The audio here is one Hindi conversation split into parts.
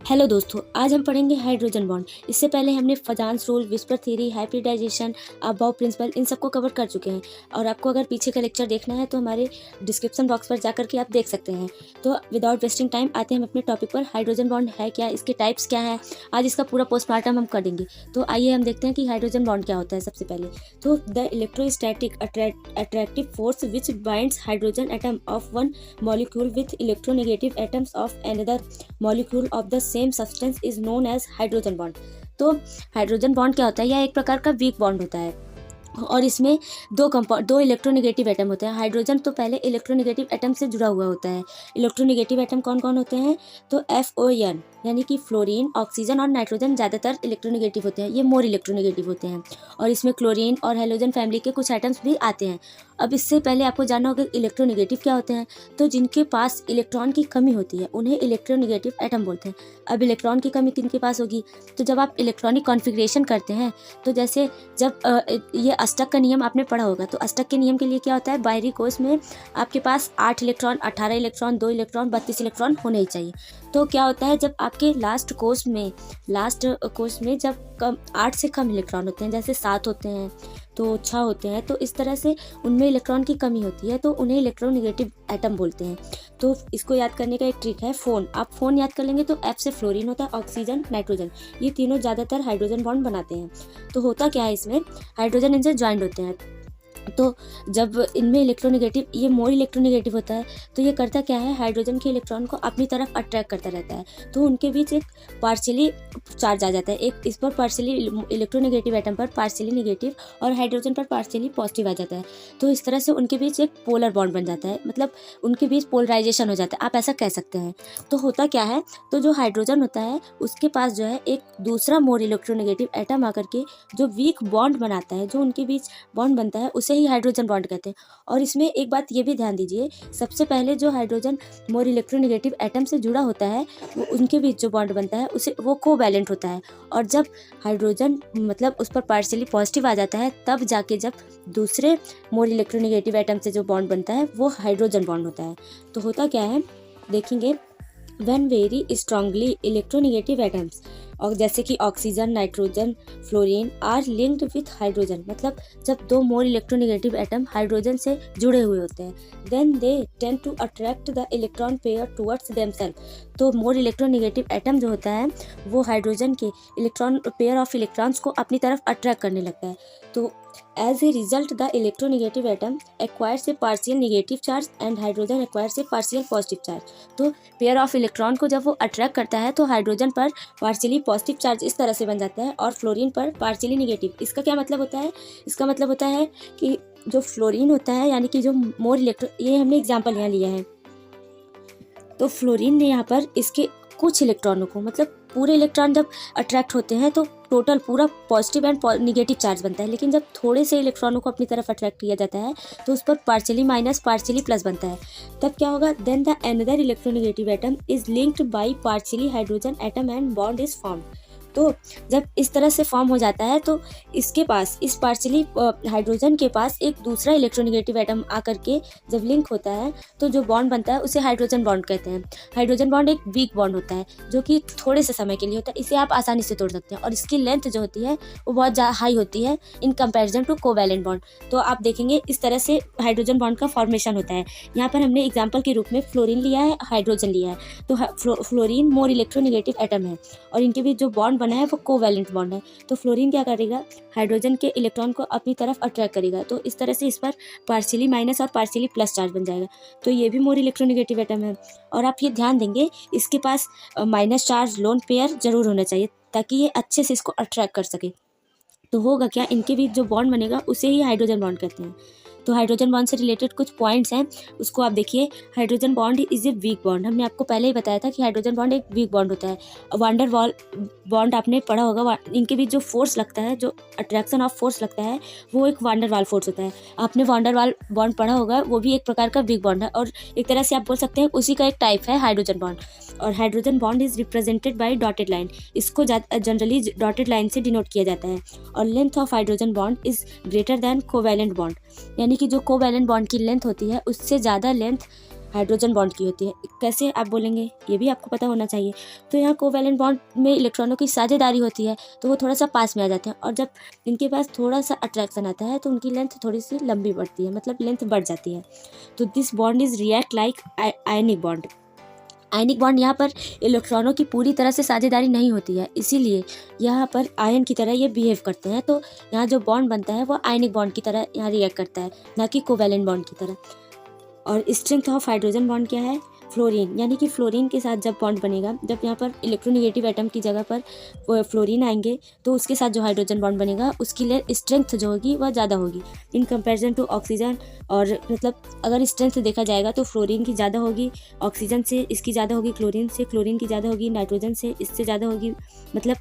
हेलो दोस्तों, आज हम पढ़ेंगे हाइड्रोजन बॉन्ड। इससे पहले हमने Fajans rule, VSEPR theory, hybridization, aufbau principle इन सबको कवर कर चुके हैं। और आपको अगर पीछे का लेक्चर देखना है तो हमारे डिस्क्रिप्शन बॉक्स पर जाकर के आप देख सकते हैं। तो विदाउट वेस्टिंग टाइम आते हैं हम अपने टॉपिक पर। हाइड्रोजन बॉन्ड है क्या, इसके टाइप्स क्या है, आज इसका पूरा पोस्टमार्टम हम कर देंगे। तो आइए हम देखते हैं कि हाइड्रोजन बॉन्ड क्या होता है। सबसे पहले तो the electrostatic attractive force which binds hydrogen atom of one molecule with electronegative atoms of another molecule of the same substance is known as hydrogen bond. तो हाइड्रोजन बॉन्ड क्या होता है? यह एक प्रकार का वीक बॉन्ड होता है और इसमें दो इलेक्ट्रोनेगेटिव एटम होते हैं। हाइड्रोजन तो पहले इलेक्ट्रोनेगेटिव एटम से जुड़ा हुआ होता है। इलेक्ट्रोनेगेटिव एटम कौन कौन होते हैं? तो FON यानी कि फ्लोरीन, ऑक्सीजन और नाइट्रोजन ज़्यादातर इलेक्ट्रोनेगेटिव होते हैं। ये मोर इलेक्ट्रोनेगेटिव होते हैं और इसमें क्लोरीन और हेलोजन फैमिली के कुछ एटम्स भी आते हैं। अब इससे पहले आपको जानना होगा इलेक्ट्रोनेगेटिव क्या होते हैं। तो जिनके पास इलेक्ट्रॉन की कमी होती है उन्हें इलेक्ट्रोनेगेटिव एटम बोलते हैं। अब इलेक्ट्रॉन की कमी किनके पास होगी? तो जब आप इलेक्ट्रॉनिक कॉन्फ़िगरेशन करते हैं, तो जैसे जब ये अष्टक का नियम आपने पढ़ा होगा, तो अष्टक के नियम के लिए क्या होता है? बाहरी कोश में आपके पास 8 इलेक्ट्रॉन, 18 इलेक्ट्रॉन, 2 इलेक्ट्रॉन, 32 इलेक्ट्रॉन होने ही चाहिए। तो क्या होता है, जब आपके लास्ट कोश में जब 8 से कम इलेक्ट्रॉन होते हैं, जैसे 7 होते हैं तो 6 होते हैं, तो इस तरह से उनमें इलेक्ट्रॉन की कमी होती है, तो उन्हें इलेक्ट्रोनेगेटिव एटम बोलते हैं। तो इसको याद करने का एक ट्रिक है, फ़ोन। आप फ़ोन याद कर लेंगे तो F से फ्लोरीन होता है, ऑक्सीजन, नाइट्रोजन, ये तीनों ज़्यादातर हाइड्रोजन बॉन्ड बनाते हैं। तो होता क्या है, इसमें हाइड्रोजन इनसे ज्वाइंट होते हैं। तो जब इनमें इलेक्ट्रोनेगेटिव, ये मोर इलेक्ट्रोनेगेटिव होता है, तो ये करता क्या है, हाइड्रोजन के इलेक्ट्रॉन को अपनी तरफ अट्रैक्ट करता रहता है। तो उनके बीच एक पार्शियली चार्ज आ जाता है, एक इस पर पार्शियली इलेक्ट्रोनेगेटिव एटम पर पार्शियली नेगेटिव और हाइड्रोजन पर पार्शियली पॉजिटिव आ जाता है। तो इस तरह से उनके बीच एक पोलर बॉन्ड बन जाता है, मतलब उनके बीच पोलराइजेशन हो जाता है, आप ऐसा कह सकते हैं। तो होता क्या है, तो जो हाइड्रोजन होता है उसके पास जो है एक दूसरा मोर इलेक्ट्रोनेगेटिव एटम आकर के जो वीक बॉन्ड बनाता है, जो उनके बीच बॉन्ड बनता है, उसे ही हाइड्रोजन बॉन्ड कहते हैं। और इसमें एक बात ये भी ध्यान दीजिए, सबसे पहले जो हाइड्रोजन मोर इलेक्ट्रोनेगेटिव एटम से जुड़ा होता है वो उनके बीच जो बॉन्ड बनता है उसे वो कोवैलेंट होता है। और जब हाइड्रोजन मतलब उस पर पार्शियली पॉजिटिव आ जाता है, तब जाके जब दूसरे मोर इलेक्ट्रोनेगेटिव एटम से जो बॉन्ड बनता है वो हाइड्रोजन बॉन्ड होता है। तो होता क्या है, देखेंगे, when very strongly electronegative atoms, और जैसे कि oxygen, nitrogen, fluorine are linked with hydrogen, मतलब जब दो मोर इलेक्ट्रोनेगेटिव एटम हाइड्रोजन से जुड़े हुए होते हैं, then they tend to attract the electron pair towards themself. तो मोर इलेक्ट्रोनेगेटिव एटम जो होता है वो हाइड्रोजन के इलेक्ट्रॉन पेयर ऑफ इलेक्ट्रॉन्स को अपनी तरफ अट्रैक्ट करने लगता है। तो as a result the electronegative atom acquires a partial negative charge and hydrogen acquires a partial positive charge. तो पेयर ऑफ इलेक्ट्रॉन को जब वो अट्रैक्ट करता है तो हाइड्रोजन पर पार्शियली पॉजिटिव चार्ज इस तरह से बन जाता है और फ्लोरीन पर पार्शियली नेगेटिव। इसका क्या मतलब होता है? इसका मतलब होता है कि जो फ्लोरीन होता है, यानी कि जो मोर ये हमने एग्जाम्पल यहाँ लिया है, तो फ्लोरीन ने यहाँ पर इसके कुछ इलेक्ट्रॉनों को, मतलब पूरे इलेक्ट्रॉन जब अट्रैक्ट होते हैं तो टोटल पूरा पॉजिटिव एंड नेगेटिव चार्ज बनता है, लेकिन जब थोड़े से इलेक्ट्रॉनों को अपनी तरफ अट्रैक्ट किया जाता है तो उस पर पार्शियली माइनस पार्शियली प्लस बनता है। तब क्या होगा, then the another electronegative atom is linked by partially hydrogen atom and bond is formed. तो जब इस तरह से फॉर्म हो जाता है तो इसके पास, इस पार्शियली हाइड्रोजन के पास एक दूसरा इलेक्ट्रोनेगेटिव एटम आकर के जब लिंक होता है तो जो बॉन्ड बनता है उसे हाइड्रोजन बॉन्ड कहते हैं। हाइड्रोजन बॉन्ड एक वीक बॉन्ड होता है जो कि थोड़े से समय के लिए होता है, इसे आप आसानी से तोड़ सकते हैं और इसकी लेंथ जो होती है वो बहुत हाई होती है in comparison to covalent bond. तो आप देखेंगे इस तरह से हाइड्रोजन बॉन्ड का फॉर्मेशन होता है। यहाँ पर हमने एग्जाम्पल के रूप में फ्लोरीन लिया है, हाइड्रोजन लिया है। तो फ्लोरीन मोर इलेक्ट्रोनेगेटिव एटम है और इनके बीच जो बॉन्ड बना है वो कोवैलेंट बॉन्ड है। तो फ्लोरीन क्या करेगा, हाइड्रोजन के इलेक्ट्रॉन को अपनी तरफ अट्रैक्ट करेगा, तो इस तरह से इस पर पार्शियली माइनस और पार्शियली प्लस चार्ज बन जाएगा। तो ये भी मोर इलेक्ट्रोनेगेटिव एटम है। और आप ये ध्यान देंगे इसके पास माइनस चार्ज लोन पेयर जरूर होना चाहिए ताकि ये अच्छे से इसको अट्रैक्ट कर सके। तो होगा क्या, इनके बीच जो बॉन्ड बनेगा उसे ही हाइड्रोजन बॉन्ड कहते हैं। तो हाइड्रोजन बॉन्ड से रिलेटेड कुछ पॉइंट्स हैं, उसको आप देखिए। Hydrogen bond is a weak bond, हमने आपको पहले ही बताया था कि हाइड्रोजन बॉन्ड एक वीक बॉन्ड होता है। वांडर वॉल बॉन्ड आपने पढ़ा होगा, इनके बीच जो फोर्स लगता है, जो अट्रैक्शन ऑफ फोर्स लगता है, वो एक वांडर वाल फोर्स होता है। आपने वांडर वाल बॉन्ड पढ़ा होगा, वो भी एक प्रकार का वीक बॉन्ड है और एक तरह से आप बोल सकते हैं उसी का एक टाइप है हाइड्रोजन बॉन्ड। और hydrogen bond is represented by dotted line, इसको जनरली डॉटेड लाइन से डिनोट किया जाता है। और length of hydrogen bond is greater than covalent bond, यानी कि जो कोवैलेंट बॉन्ड की लेंथ होती है उससे ज़्यादा लेंथ हाइड्रोजन बॉन्ड की होती है। कैसे आप बोलेंगे, ये भी आपको पता होना चाहिए। तो यहाँ कोवैलेंट बॉन्ड में इलेक्ट्रॉनों की साझेदारी होती है, तो वो थोड़ा सा पास में आ जाते हैं, और जब इनके पास थोड़ा सा अट्रैक्शन आता है तो उनकी लेंथ थोड़ी सी लंबी बढ़ती है, मतलब लेंथ बढ़ जाती है। तो this bond is react like ionic bond. Ionic bond यहाँ पर इलेक्ट्रॉनों की पूरी तरह से साझेदारी नहीं होती है, इसीलिए यहाँ पर आयन की तरह ये बिहेव करते हैं। तो यहाँ जो बॉन्ड बनता है वो आयनिक बॉन्ड की तरह यहाँ रिएक्ट करता है, ना कि कोवैलेंट बॉन्ड की तरह। और स्ट्रेंथ ऑफ हाइड्रोजन बॉन्ड क्या है, फ्लोरीन, यानी कि फ्लोरीन के साथ जब बॉन्ड बनेगा, जब यहाँ पर इलेक्ट्रोनेगेटिव एटम की जगह पर फ्लोरीन आएंगे तो उसके साथ जो हाइड्रोजन बॉन्ड बनेगा उसकी स्ट्रेंथ जो होगी वह ज़्यादा होगी इन कंपैरिजन टू ऑक्सीजन। और मतलब अगर स्ट्रेंथ देखा जाएगा तो फ्लोरीन की ज़्यादा होगी ऑक्सीजन से, इसकी ज़्यादा होगी क्लोरीन से, क्लोरीन की ज़्यादा होगी नाइट्रोजन से, इससे ज़्यादा होगी मतलब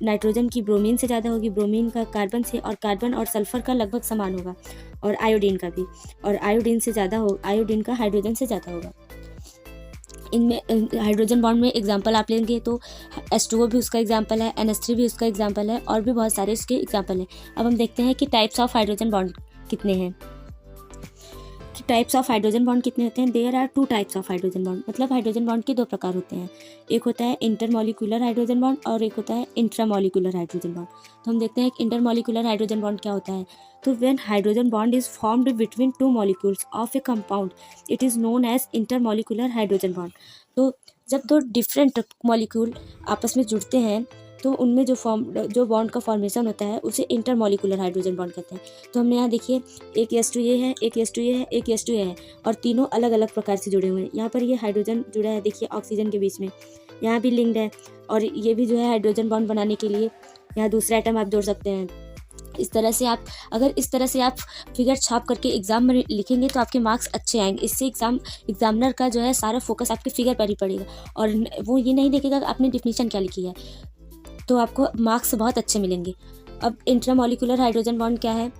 नाइट्रोजन की ब्रोमीन से ज़्यादा होगी, ब्रोमीन का कार्बन से, और कार्बन और सल्फर का लगभग समान होगा, और आयोडीन का भी, और आयोडीन से ज़्यादा हो, आयोडीन का हाइड्रोजन से ज़्यादा होगा। इनमें हाइड्रोजन बॉन्ड में एग्जांपल आप लेंगे तो H2O भी उसका एग्जांपल है, NH3 भी उसका एग्जांपल है, और भी बहुत सारे इसके एग्जांपल हैं। अब हम देखते हैं कि टाइप्स ऑफ हाइड्रोजन बॉन्ड कितने हैं। टाइप्स ऑफ हाइड्रोजन बॉन्ड कितने होते हैं, there are 2 types of hydrogen bond, मतलब हाइड्रोजन बॉन्ड के 2 प्रकार होते हैं। एक होता है इंटरमॉलिक्यूलर हाइड्रोजन बॉन्ड और एक होता है इंट्रामॉलिक्यूलर हाइड्रोजन बॉन्ड। तो हम देखते हैं कि इंटरमॉलिक्यूलर हाइड्रोजन बॉन्ड क्या होता है। तो when hydrogen bond is formed between 2 molecules of a compound it is known as intermolecular hydrogen bond. तो जब 2 डिफरेंट मॉलिक्यूल आपस में जुड़ते हैं तो उनमें जो बॉन्ड का फॉर्मेशन होता है उसे इंटरमॉलिक्यूलर हाइड्रोजन बॉन्ड कहते हैं। तो हमने यहाँ देखिए एक H2 ये है, एक H2 ये है, एक H2 ये है, और तीनों अलग अलग प्रकार से जुड़े हुए हैं। यहाँ पर ये हाइड्रोजन जुड़ा है, देखिए ऑक्सीजन के बीच में, यहाँ भी लिंक्ड है, और ये भी जो है हाइड्रोजन बॉन्ड बनाने के लिए यहाँ दूसरा आइटम आप जोड़ सकते हैं। इस तरह से आप फिगर छाप करके एग्जाम में लिखेंगे तो आपके मार्क्स अच्छे आएंगे। इससे एग्जामिनर का जो है सारा फोकस आपके फिगर पर ही पड़ेगा, और वो ये नहीं देखेगा कि आपने डिफिनीशन क्या लिखी है, तो आपको मार्क्स बहुत अच्छे मिलेंगे। अब इंट्रामॉलिक्यूलर हाइड्रोजन बॉन्ड क्या है,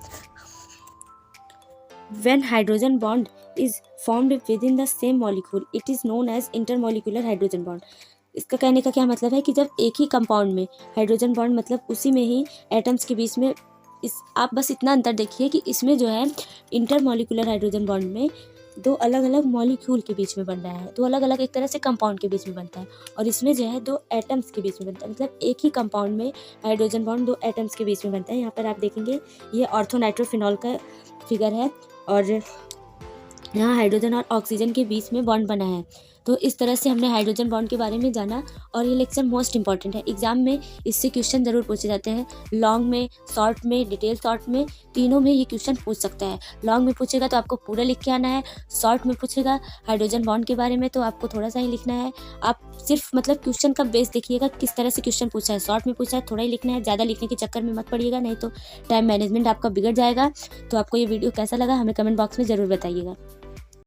when hydrogen bond is formed within the same molecule it is known as intermolecular hydrogen bond. इसका कहने का क्या मतलब है कि जब एक ही कंपाउंड में हाइड्रोजन बॉन्ड, मतलब उसी में ही एटम्स के बीच में, आप बस इतना अंतर देखिए कि इसमें जो है इंटरमॉलिक्यूलर हाइड्रोजन बॉन्ड में 2 अलग अलग मॉलिक्यूल के बीच में बन रहा है, 2 अलग अलग एक तरह से कंपाउंड के बीच में बनता है, और इसमें जो है 2 एटम्स के बीच में बनता है, मतलब एक ही कंपाउंड में हाइड्रोजन बॉन्ड 2 एटम्स के बीच में बनता है। यहाँ पर आप देखेंगे ये ऑर्थोनाइट्रोफिनॉल का फिगर है, और यहाँ हाइड्रोजन और ऑक्सीजन के बीच में बॉन्ड बना है। तो इस तरह से हमने हाइड्रोजन बॉन्ड के बारे में जाना, और ये लेक्चर मोस्ट इंपॉर्टेंट है। एग्जाम में इससे क्वेश्चन ज़रूर पूछे जाते हैं, लॉन्ग में, शॉर्ट में, डिटेल शॉर्ट में, तीनों में ये क्वेश्चन पूछ सकता है। लॉन्ग में पूछेगा तो आपको पूरा लिख के आना है, शॉर्ट में पूछेगा हाइड्रोजन बॉन्ड के बारे में तो आपको थोड़ा सा ही लिखना है। आप सिर्फ मतलब क्वेश्चन का बेस देखिएगा किस तरह से क्वेश्चन पूछा है, शॉर्ट में पूछा है थोड़ा ही लिखना है, ज़्यादा लिखने के चक्कर में मत पड़िएगा, नहीं तो टाइम मैनेजमेंट आपका बिगड़ जाएगा। तो आपको ये वीडियो कैसा लगा हमें कमेंट बॉक्स में ज़रूर बताइएगा।